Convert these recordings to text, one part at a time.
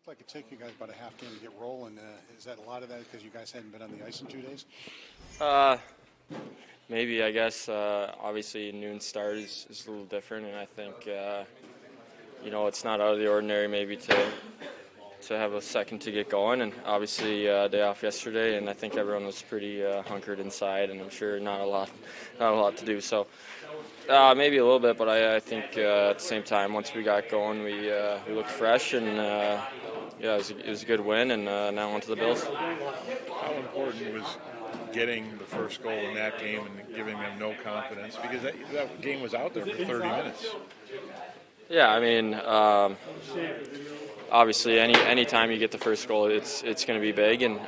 like it took you guys about a half game to get rolling. Is that a lot of that because you guys hadn't been on the ice in 2 days? Maybe, I guess. Obviously, noon start is a little different, and I think, it's not out of the ordinary maybe to have a second to get going. And obviously, day off yesterday, and I think everyone was pretty hunkered inside, and I'm sure not a lot to do. So maybe a little bit, but I think at the same time, once we got going, we looked fresh, and it was a good win, and now on to the Bills. How important was getting the first goal in that game and giving them no confidence? Because that game was out there for 30 minutes. Yeah, I mean, obviously, any time you get the first goal, it's going to be big, and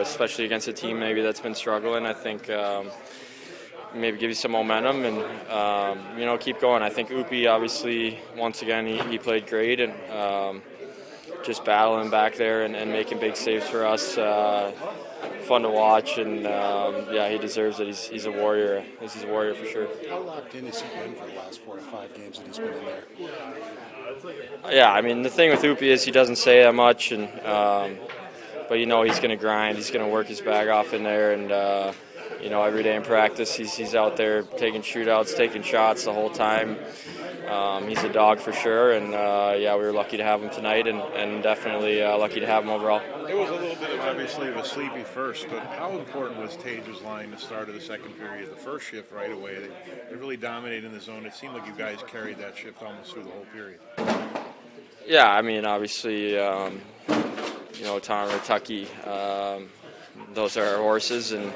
especially against a team maybe that's been struggling. I think maybe give you some momentum and keep going. I think Upi, obviously, once again he played great, and just battling back there and making big saves for us. Fun to watch, and he deserves it. He's a warrior. He's a warrior for sure. How locked in has he been for the last 4 to 5 games that he's been in there? Yeah, I mean, the thing with Upi is he doesn't say that much, and but he's going to grind. He's going to work his bag off in there, and every day in practice he's out there taking shootouts, taking shots the whole time. He's a dog for sure, and we were lucky to have him tonight, and definitely lucky to have him overall. It was a little bit of obviously of a sleepy first, but how important was Tage's line the start of the second period? The first shift right away, they really dominated in the zone. It seemed like you guys carried that shift almost through the whole period. Yeah, I mean, obviously, Tom or Tucky, those are our horses, and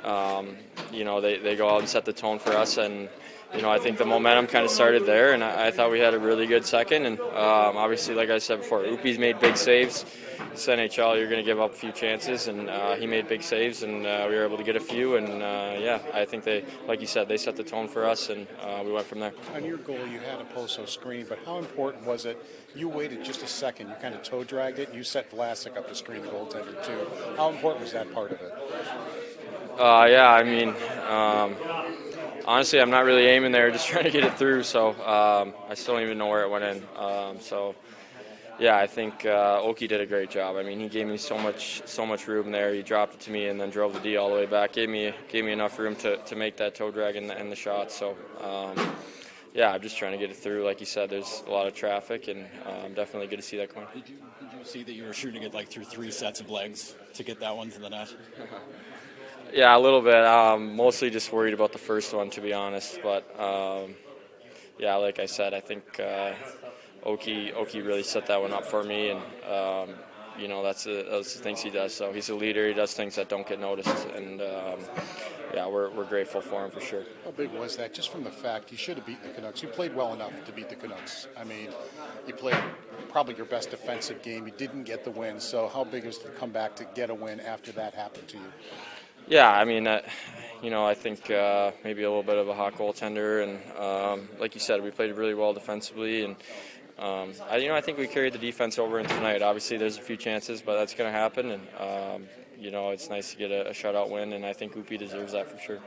they go out and set the tone for us, and I think the momentum kind of started there, and I thought we had a really good second. And obviously, like I said before, Upi's made big saves. It's NHL, you're going to give up a few chances, and he made big saves, and we were able to get a few. And I think they, like you said, they set the tone for us, and we went from there. On your goal, you had a post screen, but how important was it? You waited just a second. You kind of toe dragged it. You set Vlasic up to screen the goaltender too. How important was that part of it? I mean. Honestly, I'm not really aiming there, just trying to get it through, so I still don't even know where it went in. I think Oki did a great job. I mean, he gave me so much room there. He dropped it to me and then drove the D all the way back. Gave me enough room to make that toe drag and the shot. So, I'm just trying to get it through. Like you said, there's a lot of traffic, and I'm definitely good to see that going. Did you see that you were shooting it through 3 sets of legs to get that one to the net? Yeah, a little bit. Mostly just worried about the first one, to be honest. But, like I said, I think Oki really set that one up for me. And, that's the things he does. So he's a leader. He does things that don't get noticed. And, we're grateful for him for sure. How big was that? Just from the fact you should have beaten the Canucks. You played well enough to beat the Canucks. I mean, you played probably your best defensive game. You didn't get the win. So how big was it to come back to get a win after that happened to you? Yeah, I mean, I think maybe a little bit of a hot goaltender, and like you said, we played really well defensively, and I think we carried the defense over into tonight. Obviously, there's a few chances, but that's going to happen, and it's nice to get a shutout win, and I think Upi deserves that for sure.